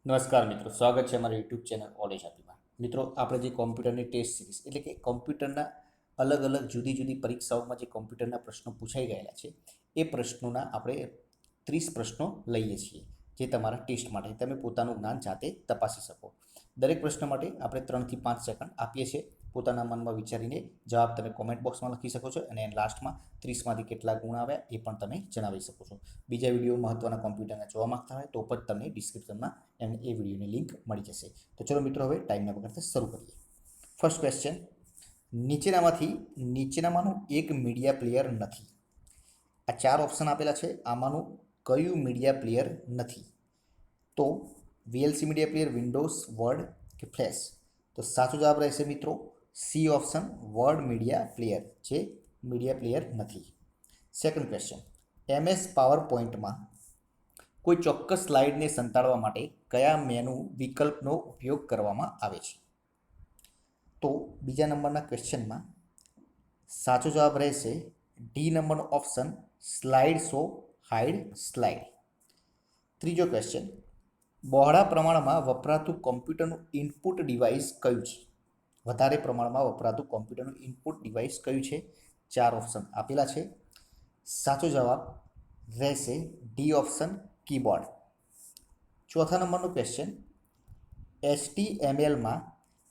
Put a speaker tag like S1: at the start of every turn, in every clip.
S1: નમસ્કાર મિત્રો, સ્વાગત છે અમારી યુટ્યુબ ચેનલ ઓલેજ આપીમાં. મિત્રો, આપણે જે કોમ્પ્યુટરની ટેસ્ટ સિરીઝ એટલે કે કોમ્પ્યુટરના અલગ અલગ જુદી જુદી પરીક્ષાઓમાં જે કોમ્પ્યુટરના પ્રશ્નો પૂછાઈ ગયેલા છે એ પ્રશ્નોના આપણે 30 પ્રશ્નો લઈએ છીએ, જે તમારા ટેસ્ટ માટે તમે પોતાનું જ્ઞાન જાતે તપાસી શકો. દરેક પ્રશ્ન માટે આપણે 3 થી 5 સેકન્ડ આપીએ છીએ. પોતાના મનમાં વિચારીને જવાબ તમે કોમેન્ટ બોક્સમાં લખી શકો છો અને લાસ્ટમાં 30માંથી કેટલા ગુણ આવ્યા એ પણ તમે જણાવી શકો છો. બીજા વિડીયો મહત્ત્વના કોમ્પ્યુટરના જોવા માંગતા હોય તો પણ તમને ડિસ્ક્રિપ્શનમાં એમને એ વિડીયોની લિંક મળી જશે. તો ચલો મિત્રો, હવે ટાઈમ ન બગાડતા શરૂ કરીએ. ફર્સ્ટ ક્વેશ્ચન, નીચેનામાંનું એક મીડિયા પ્લેયર નથી. આ 4 ઓપ્શન આપેલા છે, આમાંનું કયું મીડિયા પ્લેયર નથી? તો VLC media player, Windows, word કે ફ્લેશ? તો સાચો જવાબ રહેશે મિત્રો C option, word media player, જે મીડિયા પ્લેયર નથી. સેકન્ડ ક્વેશ્ચન, એમએસ પાવર પોઈન્ટમાં કોઈ ચોક્કસ સ્લાઇડને સંતાડવા માટે કયા મેનુ વિકલ્પનો ઉપયોગ કરવામાં આવે છે? તો બીજા નંબરના ક્વેશ્ચનમાં સાચો જવાબ રહેશે ડી નંબરનો option, slide show hide slide. ત્રીજો ક્વેશ્ચન, બહોળા પ્રમાણમાં વપરાતું કોમ્પ્યુટરનું ઇનપુટ ડિવાઇસ કયું છે? વધારે પ્રમાણમાં વપરાતું કોમ્પ્યુટરનું ઇનપુટ ડિવાઇસ કયું છે? 4 ઓપ્શન આપેલા છે. સાચો જવાબ રહેશે ડી ઓપ્શન, કીબોર્ડ. ચોથા નંબરનો ક્વેશ્ચન, HTMLમાં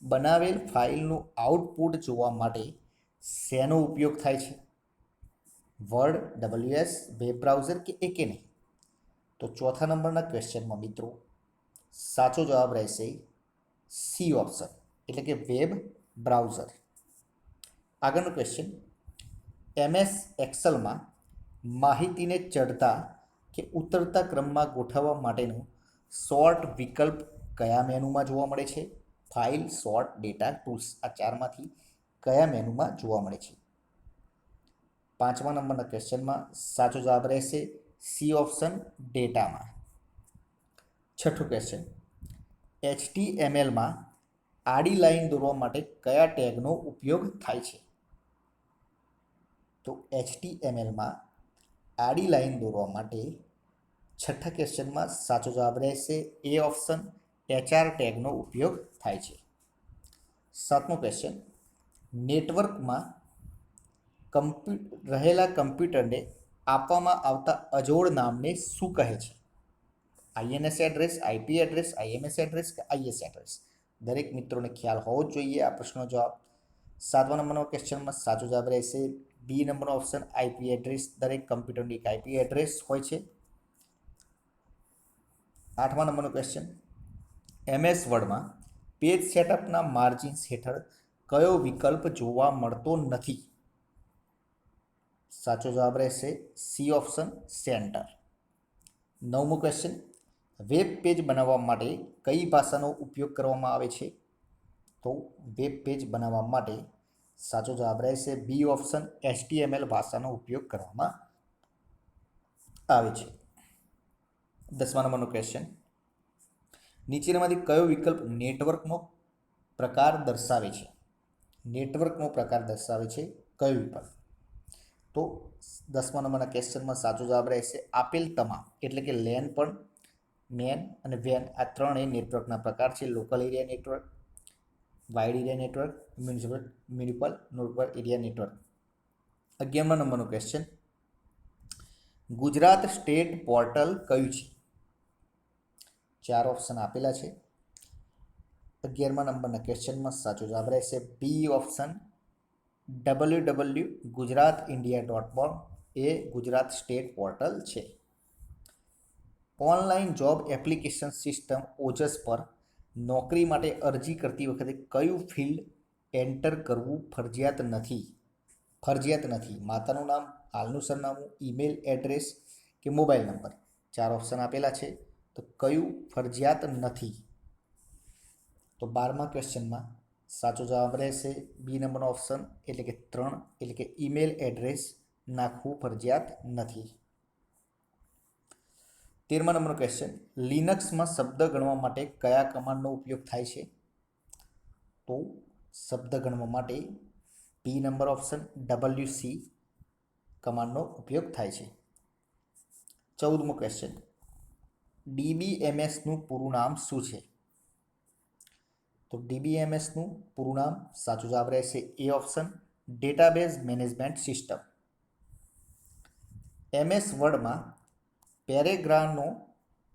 S1: બનાવેલ ફાઇલનું આઉટપુટ જોવા માટે શેનો ઉપયોગ થાય છે? વર્ડ, WS, વેબ બ્રાઉઝર કે એકે નહીં? તો ચોથા નંબરના ક્વેશ્ચનમાં મિત્રો સાચો જવાબ રહેશે સી ઓપ્શન, એટલે કે વેબ બ્રાઉઝર. આગળનો ક્વેશ્ચન, MS એક્સેલમાં માહિતીને ચડતા કે ઉતરતા ક્રમમાં ગોઠવવા માટેનું સોર્ટ વિકલ્પ કયા મેનુમાં જોવા મળે છે? File, sort, data, tools. આ 4માંથી કયા મેનુમાં જોવા મળે છે? પાંચમા નંબરના ક્વેશ્ચનમાં સાચો જવાબ રહેશે સી ઓપ્શન, ડેટામાં. છઠ્ઠું ક્વેશ્ચન, HTMLમાં આડી લાઈન દોરવા માટે કયા ટેગનો ઉપયોગ થાય છે? તો HTMLમાં આડી લાઈન દોરવા માટે છઠ્ઠા ક્વેશ્ચનમાં સાચો જવાબ રહેશે એ ઓપ્શન, HR ટેગનો ઉપયોગ થાય છે. સાતમો ક્વેશ્ચન, નેટવર્કમાં રહેલા કમ્પ્યુટરને આપવામાં આવતા અજોડ નામને શું કહે છે? INS address, IP address, IMS address કે IS એડ્રેસ? દરેક મિત્રોને ખ્યાલ હોવો જ જોઈએ આ પ્રશ્નનો જવાબ. 7મા નંબરનો ક્વેશ્ચનમાં સાચો જવાબ રહેશે બી નંબરનો ઓપ્શન, IP એડ્રેસ. દરેક કમ્પ્યુટરની એક IP એડ્રેસ હોય છે. 8મા નંબરનો ક્વેશ્ચન, MS વર્ડમાં પેજ સેટઅપના માર્જિન્સ હેઠળ કયો વિકલ્પ જોવા મળતો નથી? સાચો જવાબ રહેશે સી ઓપ્શન, સેન્ટર. 9મો ક્વેશ્ચન, વેબ પેજ બનાવવા માટે કઈ ભાષાનો ઉપયોગ કરવામાં આવે છે? તો વેબ પેજ બનાવવા માટે સાચો જવાબ રહેશે બી ઓપ્શન, HTML ભાષાનો ઉપયોગ કરવામાં આવે છે. 10મા નંબરનો ક્વેશ્ચન, નીચેનામાંથી કયો વિકલ્પ નેટવર્કનો પ્રકાર દર્શાવે છે? નેટવર્કનો પ્રકાર દર્શાવે છે કયો વિકલ્પ? તો 10મા નંબરના ક્વેશ્ચનમાં સાચો જવાબ રહેશે આપેલ તમામ, એટલે કે લેન પણ, મેન અને વેન, આ ત્રણેય નેટવર્કના પ્રકાર છે. Local area network, wide area network, municipal area network. 11મા નંબરનો ક્વેશ્ચન, ગુજરાત સ્ટેટ પોર્ટલ કયું છે? 4 ઓપ્શન આપેલા છે. 11મા નંબરના ક્વેશ્ચનમાં સાચો જવાબ રહેશે બી ઓપ્શન, www.gujatindia.com એ ગુજરાત સ્ટેટ પોર્ટલ છે. ઓનલાઈન જોબ એપ્લિકેશન સિસ્ટમ ઓજસ પર નોકરી માટે અરજી કરતી વખતે કયું ફિલ્ડ એન્ટર કરવું ફરજિયાત નથી? માતાનું નામ, હાલનું સરનામું, ઈમેલ એડ્રેસ કે મોબાઈલ નંબર? 4 ઓપ્શન આપેલા છે. તો કયું ફરજિયાત નથી? તો 12મા ક્વેશ્ચનમાં સાચો જવાબ રહેશે બી નંબરનો ઓપ્શન, એટલે કે 3, એટલે કે ઈમેલ એડ્રેસ નાખવું ફરજિયાત નથી. 13મા નંબરનો ક્વેશ્ચન, લિનક્સમાં શબ્દ ગણવા માટે કયા કમાન્ડનો ઉપયોગ થાય છે? તો શબ્દ ગણવા માટે બી નંબર ઓપ્શન, WC કમાન્ડનો ઉપયોગ થાય છે. 14મો ક્વેશ્ચન, ડીબીએમએસનું પૂરું નામ શું છે? તો ડીબીએમએસનું પૂરું નામ સાચો જવાબ રહેશે A option, database management system. MS વર્ડમાં પેરેગ્રાફનો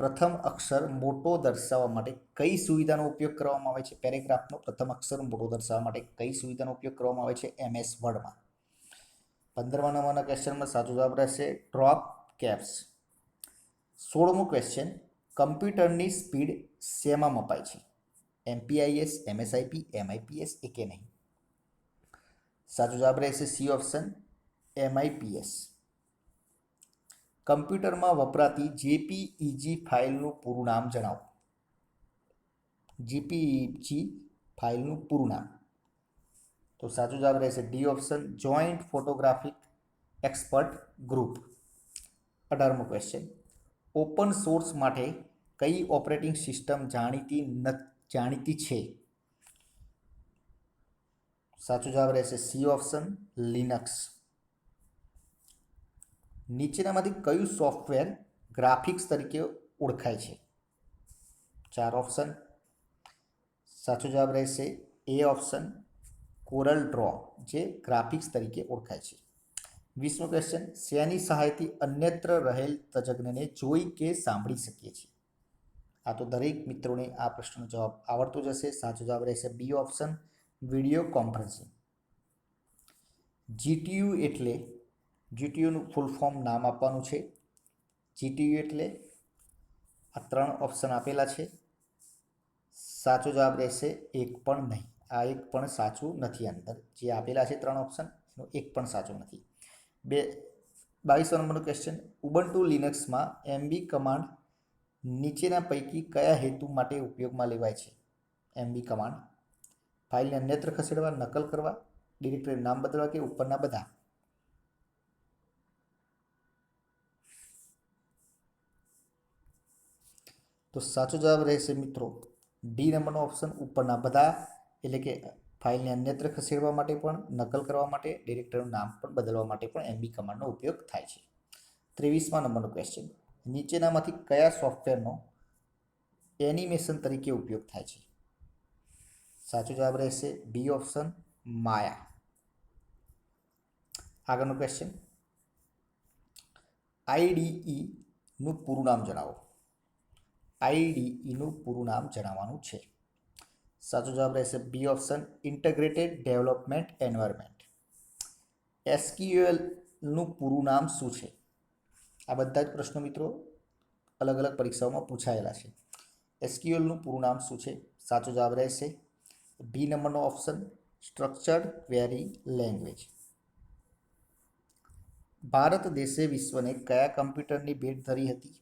S1: પ્રથમ અક્ષર મોટો દર્શાવવા માટે કઈ સુવિધાનો ઉપયોગ કરવામાં આવે છે? પેરેગ્રાફનો પ્રથમ અક્ષર મોટો દર્શાવવા માટે કઈ સુવિધાનો ઉપયોગ કરવામાં આવે છે એમએસ વર્ડમાં? 15મા નંબરના ક્વેશ્ચનમાં સાચો જવાબ રહેશે ડ્રોપ કેપ્સ. 16મો ક્વેશ્ચન, કમ્પ્યુટરની સ્પીડ શેમાં મપાય છે? એમપીઆઈએસ, એમએસઆઈપી, એમઆઈપીએસ કે નહીં? સાચો જવાબ રહેશે સી ઓપ્શન, એમઆઈપીએસ. કમ્પ્યુટરમાં વપરાતી જેપીઈજી ફાઇલનું પૂરું નામ જણાવો. જેપીઈજી ફાઇલનું પૂરું નામ. તો સાચો જવાબ રહેશે D option, joint photographic expert group. 18મો ક્વેશ્ચન, ઓપન સોર્સ માટે કઈ ઓપરેટિંગ સિસ્ટમ જાણીતી છે? સાચો જવાબ રહેશે સી ઓપ્શન, લિનક્સ. નીચેનામાંથી કયું સોફ્ટવેર ગ્રાફિક્સ તરીકે ઓળખાય છે? 4 ઓપ્શન. સાચો જવાબ રહેશે એ ઓપ્શન, કોરલ ડ્રો, જે ગ્રાફિક્સ તરીકે ઓળખાય છે. 20મો ક્વેશ્ચન, શેની સહાયથી અન્યત્ર રહેલ તજજ્ઞને જોઈ કે સાંભળી શકીએ છીએ? આ તો દરેક મિત્રોને આ પ્રશ્નનો જવાબ આવડતો જ હશે. સાચો જવાબ રહેશે B option, video conferencing. GTU એટલે, જીટીયુનું ફૂલ ફોર્મ નામ આપવાનું છે. જીટીયુ એટલે આ 3 ઓપ્શન આપેલા છે. સાચો જવાબ રહેશે એક પણ નહીં. આ એક પણ સાચું નથી. અંદર જે આપેલા છે 3 ઓપ્શન, એનો એક પણ સાચો નથી. 22મા નંબરનો ક્વેશ્ચન, ઉબુન્ટુ લિનક્સમાં એમવી કમાન્ડ નીચેના પૈકી કયા હેતુ માટે ઉપયોગમાં લેવાય છે? એમવી કમાન્ડ ફાઇલને અન્યત્ર ખસેડવા, નકલ કરવા, ડિરેક્ટરીનું નામ બદલવા કે ઉપરના બધા? તો સાચો જવાબ રહેશે મિત્રો ડી નંબરનો ઓપ્શન, ઉપરના બધા. એટલે કે ફાઇલને અન્યત્ર ખસેડવા માટે પણ, નકલ કરવા માટે, ડિરેક્ટરીનું નામ પણ બદલવા માટે પણ એમવી કમાન્ડનો ઉપયોગ થાય છે. 23મા નંબરનો ક્વેશ્ચન, નીચેનામાંથી કયા સોફ્ટવેરનો એનિમેશન તરીકે ઉપયોગ થાય છે? સાચો જવાબ રહેશે બી ઓપ્શન, માયા. આગળનો ક્વેશ્ચન, આઈડીઈનું પૂરું નામ જણાવો. આઈડીઈનું પૂરું નામ જણાવવાનું છે. સાચો જવાબ રહેશે B option, integrated development environment. એસક્યુએલનું પૂરું નામ શું છે? આ બધા જ પ્રશ્નો મિત્રો અલગ અલગ પરીક્ષાઓમાં પૂછાયેલા છે. એસક્યુએલનું પૂરું નામ શું છે? સાચો જવાબ રહેશે બી નંબરનો option, structured query language. Bharat દેશે વિશ્વને કયા કમ્પ્યુટરની ભેટ ધરી હતી?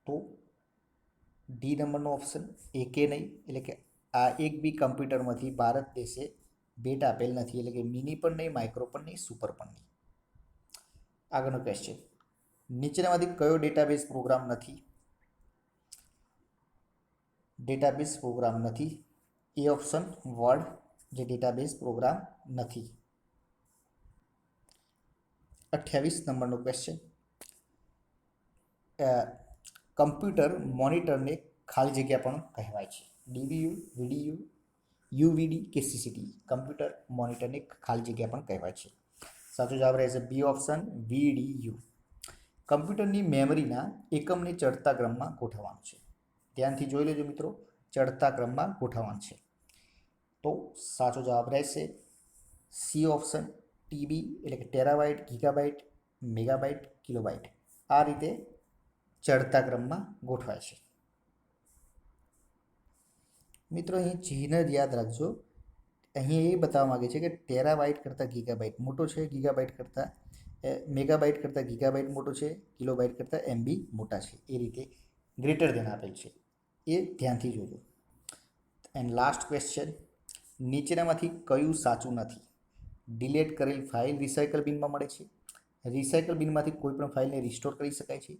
S1: તો ડી નંબરનો ઓપ્શન, એકે નહીં. એટલે કે આ એક બી કમ્પ્યુટરમાંથી ભારત દેશે ભેટ આપેલ નથી. એટલે કે મિની પણ નહીં, માઇક્રો પણ નહીં, સુપર પણ નહીં. આગળનો ક્વેશ્ચન, નીચેનામાંથી કયો ડેટાબેઝ પ્રોગ્રામ નથી? ડેટાબેઝ પ્રોગ્રામ નથી. એ ઓપ્શન, વર્ડ, જે ડેટાબેઝ પ્રોગ્રામ નથી. 28 નંબરનો ક્વેશ્ચન, કમ્પ્યુટર મોનિટરને ખાલી જગ્યા પણ કહેવાય છે. ડીવીયુ, વીડીયુ, યુવીડી કે સીસીટી? કમ્પ્યુટર મોનિટરને ખાલી જગ્યા પણ કહેવાય છે. સાચો જવાબ રહેશે બી ઓપ્શન, વીડીયુ. કમ્પ્યુટરની મેમરીના એકમને ચડતા ક્રમમાં ગોઠવવાનું છે. ધ્યાનથી જોઈ લેજો મિત્રો, ચડતા ક્રમમાં ગોઠવવાનું છે. તો સાચો જવાબ રહેશે સી ઓપ્શન, ટીબી, એટલે કે ટેરાબાઇટ, ગીગાબાઇટ, મેગાબાઇટ, કિલોબાઇટ. આ રીતે ચડતા ક્રમમાં ગોઠવાય છે. મિત્રો અહીં ચિહ્ન યાદ રાખજો. અહીં એ બતાવવા માગે છે કે ટેરાબાઇટ કરતાં ગીગાબાઇટ મોટો છે, ગીગાબાઇટ કરતાં મેગાબાઇટ કરતાં ગીગાબાઇટ મોટો છે, કિલોબાઇટ કરતાં એમબી મોટા છે. એ રીતે ગ્રેટર ધેન આપેલ છે, એ ધ્યાનથી જોજો. એન્ડ લાસ્ટ ક્વેશ્ચન, નીચેનામાંથી કયું સાચું નથી? ડિલીટ કરેલ ફાઇલ રિસાયકલ બિનમાં મળે છે. રિસાયકલ બિનમાંથી કોઈપણ ફાઇલને રિસ્ટોર કરી શકાય છે.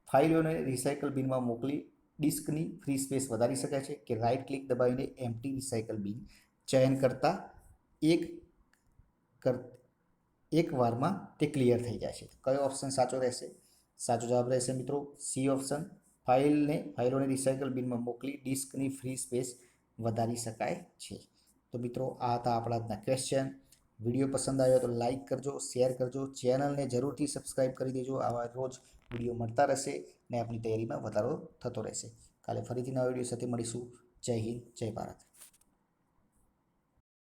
S1: ફાઇલોને રિસાયકલ બિનમાં મોકલી ડિસ્કની ફ્રી સ્પેસ વધારી શકાય છે. કે રાઇટ ક્લિક દબાવીને એમ્પ્ટી રિસાયકલ બિન ચયન કરતાં એક વારમાં તે ક્લિયર થઈ જાય છે. કયો ઓપ્શન સાચો રહેશે? સાચો જવાબ રહેશે મિત્રો સી ઓપ્શન, ફાઇલોને રિસાયકલ બિનમાં મોકલી ડિસ્કની ફ્રી સ્પેસ વધારી શકાય છે. તો મિત્રો આ હતા આપણા આજના ક્વેશ્ચન. વિડીયો પસંદ આવ્યો તો લાઇક કરજો, શેર કરજો, ચેનલને જરૂરથી સબસ્ક્રાઈબ કરી દેજો. આવા રોજ વિડીયો મળતા રહેશે ને આપણી તૈયારીમાં વધારો થતો રહેશે. કાલે ફરીથી નવા વિડીયો સાથે મળીશું. જય હિન્દ, જય ભારત.